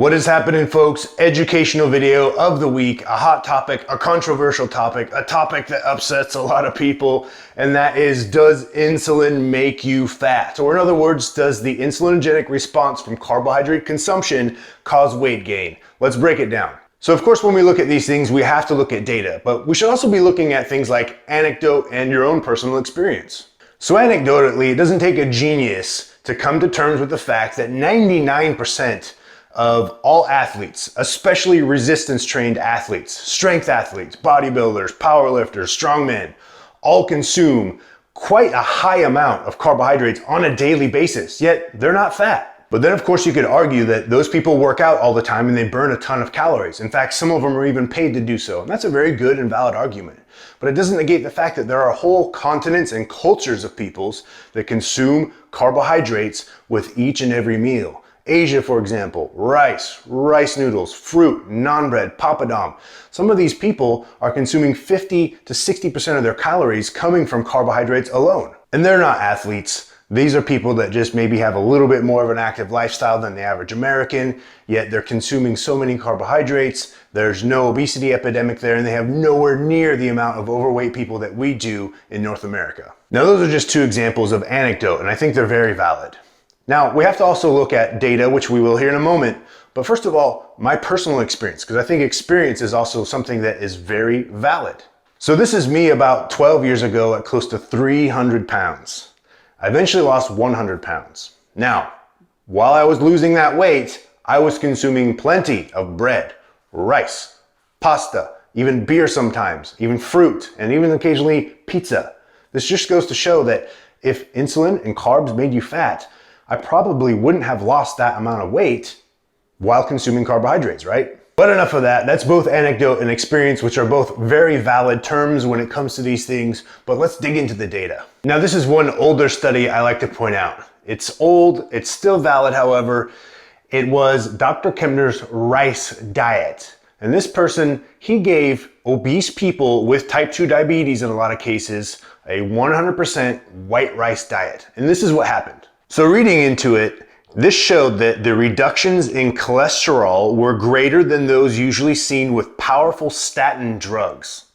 What is happening, folks? Educational video of the week, a hot topic, a controversial topic, a topic that upsets a lot of people, and that is, does insulin make you fat? Or in other words, does the insulinogenic response from carbohydrate consumption cause weight gain? Let's break it down. So of course, when we look at these things, we have to look at data, but we should also be looking at things like anecdote and your own personal experience. So anecdotally, it doesn't take a genius to come to terms with the fact that 99% of all athletes, especially resistance trained athletes, strength athletes, bodybuilders, powerlifters, strongmen, all consume quite a high amount of carbohydrates on a daily basis, yet they're not fat. But then of course you could argue that those people work out all the time and they burn a ton of calories. In fact, some of them are even paid to do so. And that's a very good and valid argument. But it doesn't negate the fact that there are whole continents and cultures of peoples that consume carbohydrates with each and every meal. Asia, for example, rice noodles, fruit, naan bread, papadum. Some of these people are consuming 50 to 60% of their calories coming from carbohydrates alone. And they're not athletes. These are people that just maybe have a little bit more of an active lifestyle than the average American, yet they're consuming so many carbohydrates. There's no obesity epidemic there, and they have nowhere near the amount of overweight people that we do in North America. Now, those are just two examples of anecdote, and I think they're very valid. Now, we have to also look at data, which we will here in a moment. But first of all, my personal experience, because I think experience is also something that is very valid. So this is me about 12 years ago at close to 300 pounds. I eventually lost 100 pounds. Now, while I was losing that weight, I was consuming plenty of bread, rice, pasta, even beer sometimes, even fruit, and even occasionally pizza. This just goes to show that if insulin and carbs made you fat, I probably wouldn't have lost that amount of weight while consuming carbohydrates, right? But enough of that. That's both anecdote and experience, which are both very valid terms when it comes to these things, but let's dig into the data. Now, this is one older study I like to point out. It's old, it's still valid, however. It was Dr. Kemner's rice diet. And this person, he gave obese people with type 2 diabetes in a lot of cases a 100% white rice diet. And this is what happened. So reading into it, this showed that the reductions in cholesterol were greater than those usually seen with powerful statin drugs.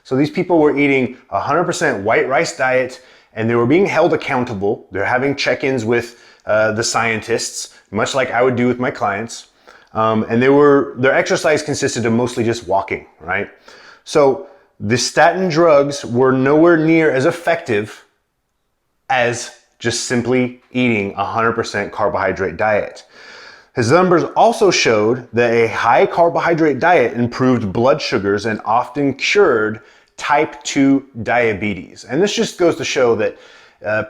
So these people were eating a 100% white rice diet, and they were being held accountable. They're having check-ins with the scientists, much like I would do with my clients. And their exercise consisted of mostly just walking, right? So the statin drugs were nowhere near as effective as just simply eating a 100% carbohydrate diet. His numbers also showed that a high carbohydrate diet improved blood sugars and often cured type 2 diabetes. And this just goes to show that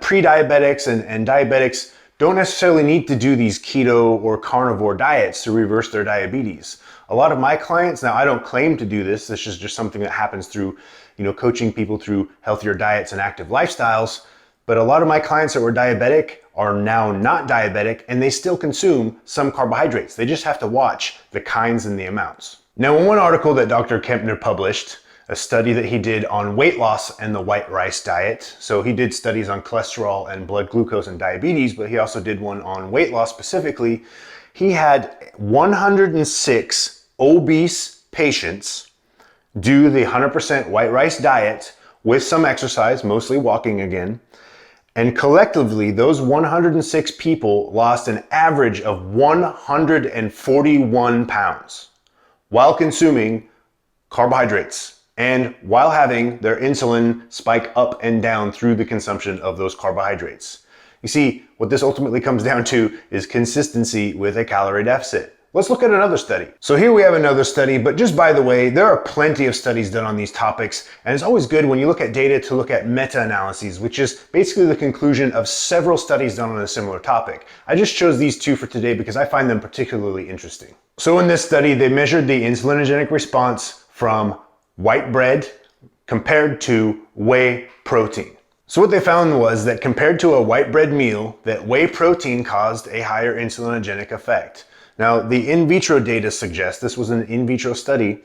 pre-diabetics and diabetics don't necessarily need to do these keto or carnivore diets to reverse their diabetes. A lot of my clients, now I don't claim to do this, this is just something that happens through, coaching people through healthier diets and active lifestyles. But a lot of my clients that were diabetic are now not diabetic, and they still consume some carbohydrates. They just have to watch the kinds and the amounts. Now, in one article that Dr. Kemner published, a study that he did on weight loss and the white rice diet. So he did studies on cholesterol and blood glucose and diabetes, but he also did one on weight loss specifically. He had 106 obese patients do the 100% white rice diet with some exercise, mostly walking again. And collectively, those 106 people lost an average of 141 pounds while consuming carbohydrates and while having their insulin spike up and down through the consumption of those carbohydrates. You see, what this ultimately comes down to is consistency with a calorie deficit. Let's look at another study. So here we have another study, but just by the way, there are plenty of studies done on these topics, and it's always good when you look at data to look at meta-analyses, which is basically the conclusion of several studies done on a similar topic. I just chose these two for today because I find them particularly interesting. So in this study, they measured the insulinogenic response from white bread compared to whey protein. So what they found was that compared to a white bread meal, that whey protein caused a higher insulinogenic effect. Now, the in vitro data suggests, this was an in vitro study,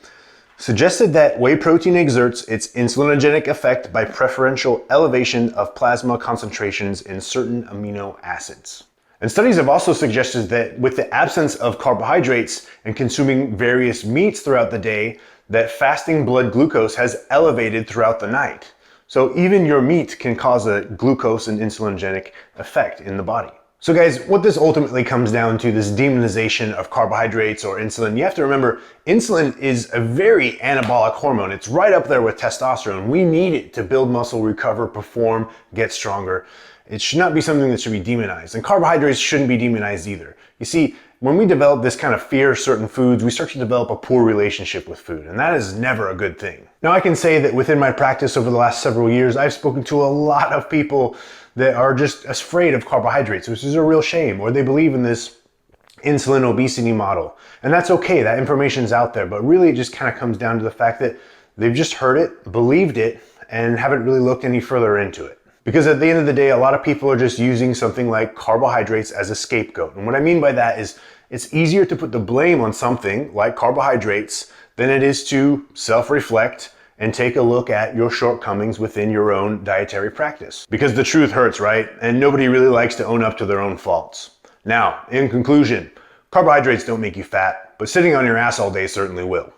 suggested that whey protein exerts its insulinogenic effect by preferential elevation of plasma concentrations in certain amino acids. And studies have also suggested that with the absence of carbohydrates and consuming various meats throughout the day, that fasting blood glucose has elevated throughout the night. So even your meat can cause a glucose and insulinogenic effect in the body. So guys, what this ultimately comes down to, this demonization of carbohydrates or insulin, you have to remember insulin is a very anabolic hormone. It's right up there with testosterone. We need it to build muscle, recover, perform, get stronger. It should not be something that should be demonized. And carbohydrates shouldn't be demonized either. You see, when we develop this kind of fear of certain foods, we start to develop a poor relationship with food, and that is never a good thing. Now, I can say that within my practice over the last several years, I've spoken to a lot of people that are just afraid of carbohydrates, which is a real shame, or they believe in this insulin obesity model. And that's okay, that information's out there, but really it just kind of comes down to the fact that they've just heard it, believed it, and haven't really looked any further into it. Because at the end of the day, a lot of people are just using something like carbohydrates as a scapegoat. And what I mean by that is it's easier to put the blame on something like carbohydrates than it is to self-reflect and take a look at your shortcomings within your own dietary practice. Because the truth hurts, right? And nobody really likes to own up to their own faults. Now, in conclusion, carbohydrates don't make you fat, but sitting on your ass all day certainly will.